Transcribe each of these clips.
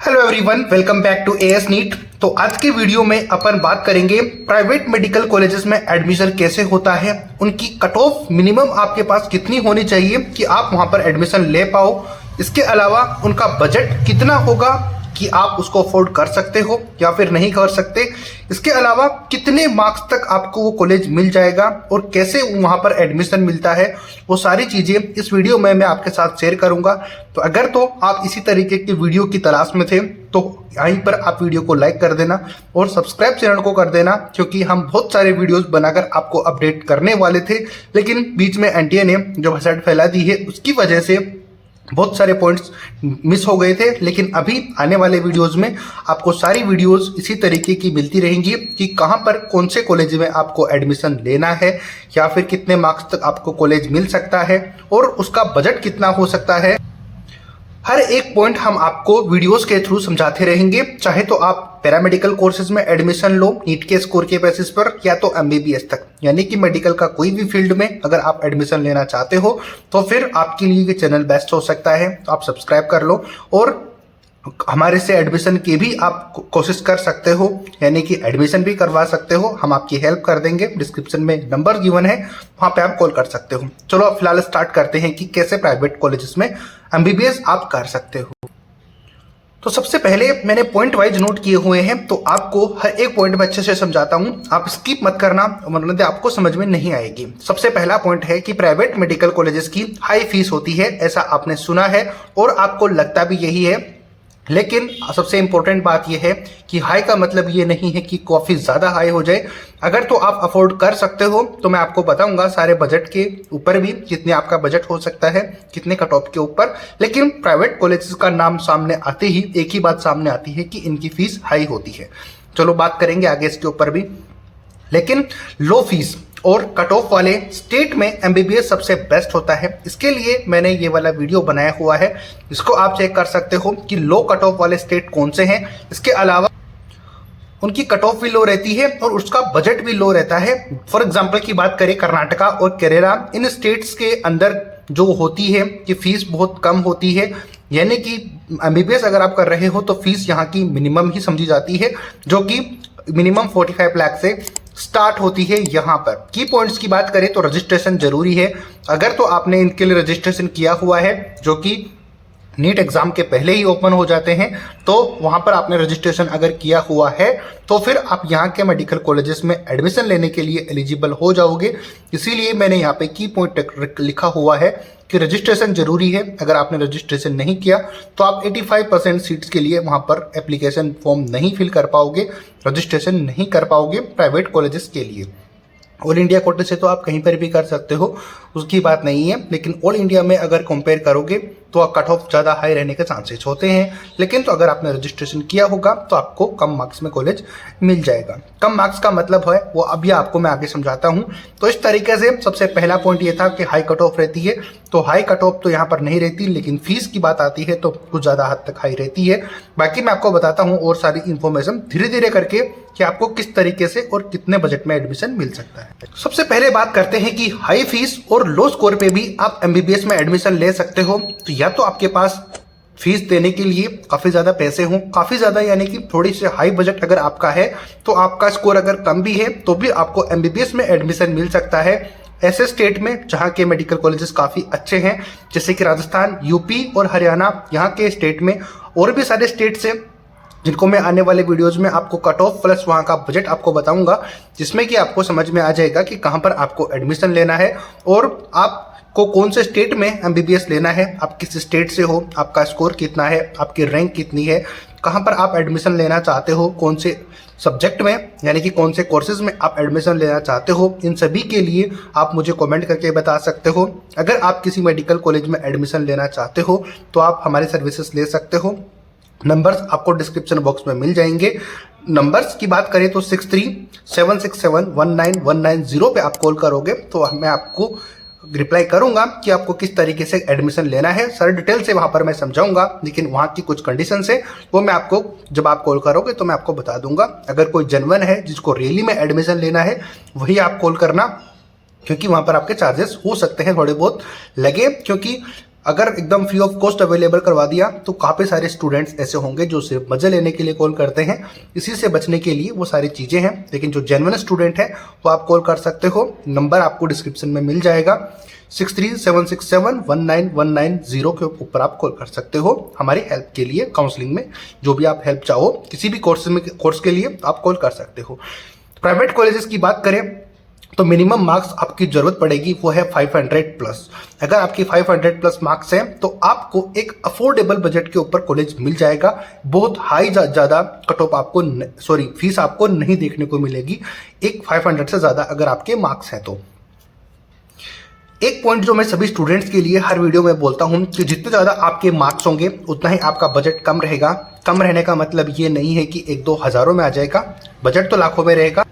Hello everyone, welcome back to AS NEET. तो आज के वीडियो में अपन बात करेंगे प्राइवेट मेडिकल कॉलेजेस में एडमिशन कैसे होता है, उनकी कट ऑफ मिनिमम आपके पास कितनी होनी चाहिए कि आप वहां पर एडमिशन ले पाओ। इसके अलावा उनका बजट कितना होगा कि आप उसको अफोर्ड कर सकते हो या फिर नहीं कर सकते। इसके अलावा कितने मार्क्स तक आपको वो कॉलेज मिल जाएगा और कैसे वहाँ पर एडमिशन मिलता है, वो सारी चीज़ें इस वीडियो में मैं आपके साथ शेयर करूँगा। तो अगर तो आप इसी तरीके की वीडियो की तलाश में थे तो यहीं पर आप वीडियो को लाइक कर देना और सब्सक्राइब चैनल को कर देना, क्योंकि हम बहुत सारे वीडियोस बनाकर आपको अपडेट करने वाले थे, लेकिन बीच में एनटीए ने जो हसड़ फैला दी है उसकी वजह से बहुत सारे पॉइंट्स मिस हो गए थे। लेकिन अभी आने वाले वीडियोस में आपको सारी वीडियोस इसी तरीके की मिलती रहेंगी कि कहां पर कौन से कॉलेज में आपको एडमिशन लेना है या फिर कितने मार्क्स तक आपको कॉलेज मिल सकता है और उसका बजट कितना हो सकता है। हर एक पॉइंट हम आपको वीडियोस के थ्रू समझाते रहेंगे, चाहे तो आप पैरामेडिकल कोर्सेज में एडमिशन लो नीट के स्कोर के बेसिस पर या तो एमबीबीएस तक, यानी कि मेडिकल का कोई भी फील्ड में अगर आप एडमिशन लेना चाहते हो तो फिर आपके लिए ये चैनल बेस्ट हो सकता है। तो आप सब्सक्राइब कर लो और हमारे से एडमिशन की भी आप कोशिश कर सकते हो, यानी कि एडमिशन भी करवा सकते हो। हम आपकी हेल्प कर देंगे। डिस्क्रिप्शन में नंबर गिवन है, वहां पे आप कॉल कर सकते हो। चलो अब फिलहाल स्टार्ट करते हैं कि कैसे प्राइवेट कॉलेजेस में एमबीबीएस आप कर सकते हो। तो सबसे पहले मैंने पॉइंट वाइज नोट किए हुए हैं, तो आपको हर एक पॉइंट में अच्छे से समझाता हूं, आप स्किप मत करना, मतलब आपको समझ में नहीं आएगी। सबसे पहला पॉइंट है कि प्राइवेट मेडिकल कॉलेजेस की हाई फीस होती है, ऐसा आपने सुना है और आपको लगता भी यही है। लेकिन सबसे इंपॉर्टेंट बात यह है कि हाई का मतलब ये नहीं है कि काफ़ी ज़्यादा हाई हो जाए। अगर तो आप अफोर्ड कर सकते हो तो मैं आपको बताऊंगा सारे बजट के ऊपर भी कितने आपका बजट हो सकता है, कितने कट ऑफ के ऊपर। लेकिन प्राइवेट कॉलेजेस का नाम सामने आते ही एक ही बात सामने आती है कि इनकी फीस हाई होती है। चलो बात करेंगे आगे इसके ऊपर भी। लेकिन लो फीस और कट ऑफ वाले स्टेट में एमबीबीएस सबसे बेस्ट होता है। इसके लिए मैंने ये वाला वीडियो बनाया हुआ है, इसको आप चेक कर सकते हो कि लो कट ऑफ वाले स्टेट कौन से हैं। इसके अलावा उनकी कट ऑफ भी लो रहती है और उसका बजट भी लो रहता है। फॉर एग्जाम्पल की बात करें कर्नाटका और केरला, इन स्टेट्स के अंदर जो होती है कि फीस बहुत कम होती है, यानी कि एमबीबीएस अगर आप कर रहे हो तो फीस यहाँ की मिनिमम ही समझी जाती है, जो कि मिनिमम 45 लाख से स्टार्ट होती है। यहाँ पर की पॉइंट्स की बात करें तो रजिस्ट्रेशन जरूरी है। अगर तो आपने इनके लिए रजिस्ट्रेशन किया हुआ है, जो कि नीट एग्जाम के पहले ही ओपन हो जाते हैं, तो वहां पर आपने रजिस्ट्रेशन अगर किया हुआ है तो फिर आप यहाँ के मेडिकल कॉलेजेस में एडमिशन लेने के लिए एलिजिबल हो जाओगे। इसीलिए मैंने यहाँ पे की पॉइंट लिखा हुआ है कि रजिस्ट्रेशन जरूरी है। अगर आपने रजिस्ट्रेशन नहीं किया तो आप 85% सीट्स के लिए वहां पर एप्लीकेशन फॉर्म नहीं फिल कर पाओगे, रजिस्ट्रेशन नहीं कर पाओगे प्राइवेट कॉलेजेस के लिए। ऑल इंडिया कोटे से तो आप कहीं पर भी कर सकते हो, उसकी बात नहीं है, लेकिन ऑल इंडिया में अगर कंपेयर करोगे तो कट ऑफ ज़्यादा हाई रहने के चांसेस होते हैं। लेकिन तो अगर आपने रजिस्ट्रेशन किया होगा तो आपको कम मार्क्स में कॉलेज मिल जाएगा। कम मार्क्स का मतलब है वो अभी आपको मैं आगे समझाता हूँ। तो इस तरीके से सबसे पहला पॉइंट ये था कि हाई कट ऑफ रहती है, तो हाई कट ऑफ तो यहाँ पर नहीं रहती, लेकिन फीस की बात आती है तो कुछ ज़्यादा हद तक हाई रहती है। बाकी मैं आपको बताता हूँ और सारी इन्फॉर्मेशन धीरे धीरे करके कि आपको किस तरीके से और कितने बजट में एडमिशन मिल सकता है। सबसे पहले बात करते हैं कि हाई फीस और लो स्कोर पे भी आप एमबीबीएस में एडमिशन ले सकते हो। तो या तो आपके पास फीस देने के लिए काफ़ी ज़्यादा पैसे हों, काफ़ी ज़्यादा यानी कि थोड़ी सी हाई बजट अगर आपका है, तो आपका स्कोर अगर कम भी है तो भी आपको एमबीबीएस में एडमिशन मिल सकता है ऐसे स्टेट में जहाँ के मेडिकल कॉलेजेस काफ़ी अच्छे हैं, जैसे कि राजस्थान, यूपी और हरियाणा। यहाँ के स्टेट में और भी सारे स्टेट्स हैं जिनको मैं आने वाले वीडियोस में आपको कट ऑफ प्लस वहाँ का बजट आपको बताऊंगा, जिसमें कि आपको समझ में आ जाएगा कि कहाँ पर आपको एडमिशन लेना है और आपको कौन से स्टेट में एमबीबीएस लेना है, आप किस स्टेट से हो, आपका स्कोर कितना है, आपकी रैंक कितनी है, कहाँ पर आप एडमिशन लेना चाहते हो, कौन से सब्जेक्ट में यानी कि कौन से कोर्सेज में आप एडमिशन लेना चाहते हो। इन सभी के लिए आप मुझे कमेंट करके बता सकते हो। अगर आप किसी मेडिकल कॉलेज में एडमिशन लेना चाहते हो तो आप हमारी सर्विसेज ले सकते हो। नंबर्स आपको डिस्क्रिप्शन बॉक्स में मिल जाएंगे। नंबर्स की बात करें तो 6376719190 पे आप कॉल करोगे तो मैं आपको रिप्लाई करूंगा कि आपको किस तरीके से एडमिशन लेना है। सारे डिटेल से वहां पर मैं समझाऊंगा, लेकिन वहां की कुछ कंडीशंस है वो मैं आपको जब आप कॉल करोगे तो मैं आपको बता दूंगा। अगर कोई जेन्युइन है जिसको रियली में एडमिशन लेना है वही आप कॉल करना, क्योंकि वहां पर आपके चार्जेस हो सकते हैं थोड़े बहुत लगे, क्योंकि अगर एकदम फ्री ऑफ कॉस्ट अवेलेबल करवा दिया तो काफ़ी सारे स्टूडेंट्स ऐसे होंगे जो सिर्फ मजे लेने के लिए कॉल करते हैं। इसी से बचने के लिए वो सारी चीज़ें हैं, लेकिन जो जेन्युइन स्टूडेंट है वो आप कॉल कर सकते हो। नंबर आपको डिस्क्रिप्शन में मिल जाएगा। 6376719190 के ऊपर आप कॉल कर सकते हो हमारी हेल्प के लिए। काउंसलिंग में जो भी आप हेल्प चाहो किसी भी कोर्स के लिए आप कॉल कर सकते हो। प्राइवेट कॉलेजेस की बात करें तो मिनिमम मार्क्स आपकी जरूरत पड़ेगी वो है 500 प्लस। अगर आपकी 500 प्लस मार्क्स हैं तो आपको एक अफोर्डेबल बजट के ऊपर कॉलेज मिल जाएगा। बहुत हाई ज़्यादा कट ऑफ आपको फीस आपको नहीं देखने को मिलेगी एक 500 से ज़्यादा अगर आपके मार्क्स हैं तो। एक पॉइंट जो मैं सभी स्टूडेंट्स के लिए हर वीडियो में बोलता हूं कि जितने ज़्यादा आपके मार्क्स होंगे उतना ही आपका बजट कम रहेगा। कम रहने का मतलब ये नहीं है कि 1-2 हज़ारों में आ जाएगा, बजट तो लाखों में रहेगा।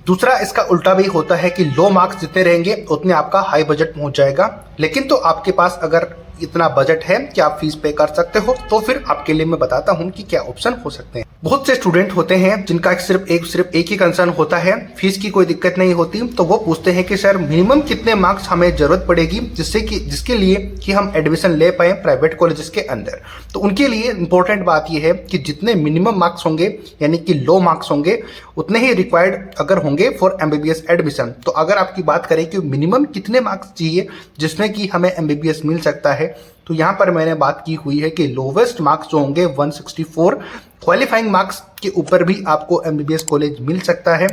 दूसरा इसका उल्टा भी होता है कि लो मार्क्स जितने रहेंगे उतने आपका हाई बजट पहुंच जाएगा। लेकिन तो आपके पास अगर इतना बजट है कि आप फीस पे कर सकते हो तो फिर आपके लिए मैं बताता हूं कि क्या ऑप्शन हो सकते हैं। बहुत से स्टूडेंट होते हैं जिनका सिर्फ एक ही कंसर्न होता है, फीस की कोई दिक्कत नहीं होती, तो वो पूछते हैं कि सर मिनिमम कितने मार्क्स हमें जरूरत पड़ेगी जिसके लिए कि हम एडमिशन ले पाए प्राइवेट कॉलेजेस के अंदर। तो उनके लिए इंपॉर्टेंट बात यह है कि जितने मिनिमम मार्क्स होंगे यानी कि लो मार्क्स होंगे उतने ही रिक्वायर्ड अगर होंगे फॉर MBBS एडमिशन। तो अगर आपकी बात करें कि मिनिमम कितने मार्क्स चाहिए जिसमें कि हमें MBBS मिल सकता है, तो यहाँ पर मैंने बात की हुई है कि लोवेस्ट मार्क्स जो होंगे 164 क्वालिफाइंग मार्क्स के ऊपर भी आपको MBBS कॉलेज मिल सकता है।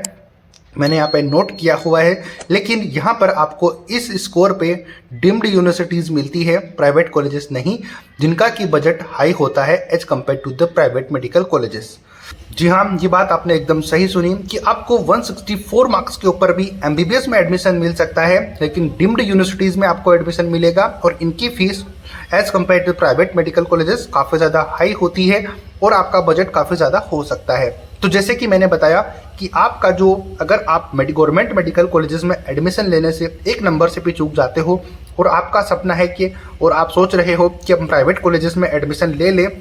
मैंने यहाँ पे नोट किया हुआ है, लेकिन यहाँ पर आपको इस स्कोर पे डिम्ड यूनिवर्सिटीज़ मिलती है, प्राइवेट कॉलेजेस नहीं, जिनका की बजट हाई होता है as compare to the private medical colleges. जी हाँ, ये बात आपने एकदम सही सुनी कि आपको 164 मार्क्स के ऊपर भी MBBS में एडमिशन मिल सकता है, लेकिन डिम्ड यूनिवर्सिटीज़ में आपको एडमिशन मिलेगा और इनकी fees as compare to private medical colleges काफ़ी ज़्यादा हाई होती है और आपका बजट काफ़ी ज़्यादा हो सकता है। तो जैसे कि मैंने बताया कि आपका जो अगर आप गवर्नमेंट मेडिकल कॉलेजेस में एडमिशन लेने से एक नंबर से भी चूक जाते हो और आपका सपना है कि और आप सोच रहे हो कि हम प्राइवेट कॉलेजेस में एडमिशन ले लें,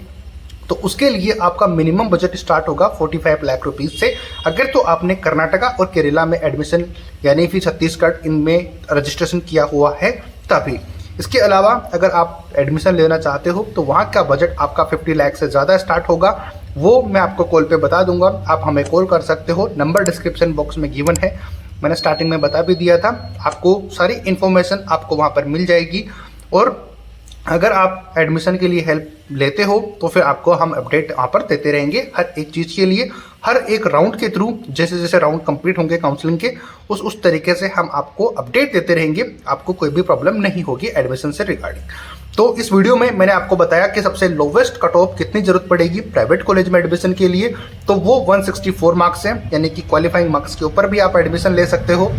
तो उसके लिए आपका मिनिमम बजट स्टार्ट होगा 45 लाख रुपीज़ से। अगर तो आपने कर्नाटका और केरला में एडमिशन यानी फिर छत्तीसगढ़ इनमें रजिस्ट्रेशन किया हुआ है तभी। इसके अलावा अगर आप एडमिशन लेना चाहते हो तो वहाँ का बजट आपका 50 लाख से ज़्यादा स्टार्ट होगा। वो मैं आपको कॉल पे बता दूंगा, आप हमें कॉल कर सकते हो। नंबर डिस्क्रिप्शन बॉक्स में गिवन है, मैंने स्टार्टिंग में बता भी दिया था। आपको सारी इन्फॉर्मेशन आपको वहाँ पर मिल जाएगी और अगर आप एडमिशन के लिए हेल्प लेते हो तो फिर आपको हम अपडेट वहाँ पर देते रहेंगे हर एक चीज़ के लिए। हर एक राउंड के थ्रू जैसे जैसे राउंड कंप्लीट होंगे काउंसलिंग के उस तरीके से हम आपको अपडेट देते रहेंगे। आपको कोई भी प्रॉब्लम नहीं होगी एडमिशन से रिगार्डिंग। तो इस वीडियो में मैंने आपको बताया कि सबसे लोवेस्ट कट ऑफ कितनी जरूरत पड़ेगी प्राइवेट कॉलेज में एडमिशन के लिए, तो वो 164 मार्क्स हैं, यानी कि क्वालिफाइंग मार्क्स के ऊपर भी आप एडमिशन ले सकते हो।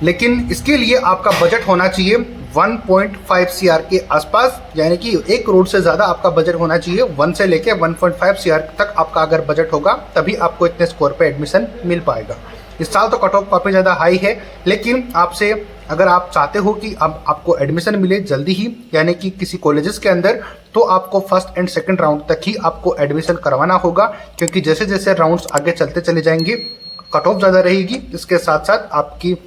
लेकिन इसके लिए आपका बजट होना चाहिए 1.5 CR के आसपास, यानी कि 1 करोड़ से ज़्यादा आपका बजट होना चाहिए। 1 से लेके 1.5 CR तक आपका अगर बजट होगा तभी आपको इतने स्कोर पे एडमिशन मिल पाएगा। इस साल तो कट ऑफ काफ़ी ज़्यादा हाई है, लेकिन आपसे अगर आप चाहते हो कि अब आपको एडमिशन मिले जल्दी ही यानी कि किसी कॉलेजेस के अंदर, तो आपको फर्स्ट एंड सेकंड राउंड तक ही आपको एडमिशन करवाना होगा, क्योंकि जैसे जैसे राउंड्स आगे चलते चले जाएंगे कट ऑफ ज़्यादा रहेगी। इसके साथ साथ आपकी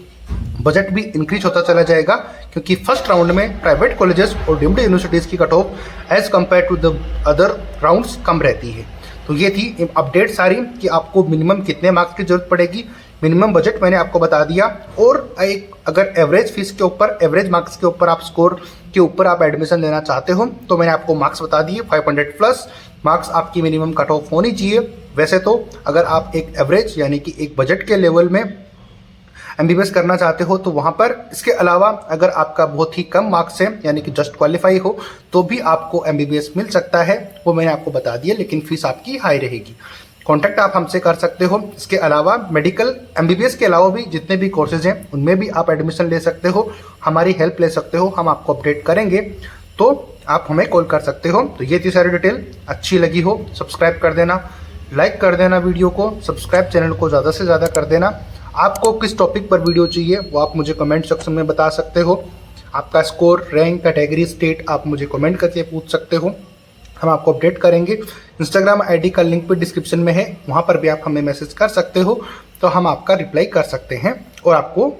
बजट भी इंक्रीज होता चला जाएगा, क्योंकि फर्स्ट राउंड में प्राइवेट कॉलेजेस और डीम्ड यूनिवर्सिटीज़ की cut off as compare to the other rounds कम रहती है। तो ये थी अपडेट सारी कि आपको मिनिमम कितने मार्क्स की जरूरत पड़ेगी। मिनिमम बजट मैंने आपको बता दिया, और एक अगर एवरेज फीस के ऊपर, एवरेज मार्क्स के ऊपर, आप स्कोर के ऊपर आप एडमिशन लेना चाहते हो तो मैंने आपको मार्क्स बता दिए। 500 प्लस मार्क्स आपकी मिनिमम कट ऑफ होनी चाहिए। वैसे तो अगर आप एक एवरेज यानी कि एक बजट के लेवल में MBBS करना चाहते हो तो वहाँ पर इसके अलावा अगर आपका बहुत ही कम मार्क्स है यानी कि जस्ट क्वालिफाई हो तो भी आपको MBBS मिल सकता है, वो मैंने आपको बता दिया, लेकिन फीस आपकी हाई रहेगी। कॉन्टैक्ट आप हमसे कर सकते हो। इसके अलावा मेडिकल MBBS के अलावा भी जितने भी कोर्सेज हैं उनमें भी आप एडमिशन ले सकते हो, हमारी हेल्प ले सकते हो, हम आपको अपडेट करेंगे, तो आप हमें कॉल कर सकते हो। तो ये थी सारी डिटेल। अच्छी लगी हो सब्सक्राइब कर देना, लाइक कर देना वीडियो को, सब्सक्राइब चैनल को ज़्यादा से ज़्यादा कर देना। आपको किस टॉपिक पर वीडियो चाहिए वो आप मुझे कमेंट सेक्शन में बता सकते हो। आपका स्कोर, रैंक, कैटेगरी, स्टेट आप मुझे कमेंट करके पूछ सकते हो, हम आपको अपडेट करेंगे। इंस्टाग्राम ID का लिंक भी डिस्क्रिप्शन में है, वहाँ पर भी आप हमें मैसेज कर सकते हो, तो हम आपका रिप्लाई कर सकते हैं और आपको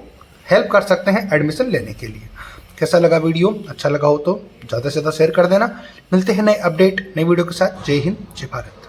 हेल्प कर सकते हैं एडमिशन लेने के लिए। कैसा लगा वीडियो, अच्छा लगा हो तो ज़्यादा से ज़्यादा शेयर कर देना। मिलते हैं नए अपडेट नई वीडियो के साथ। जय हिंद, जय भारत।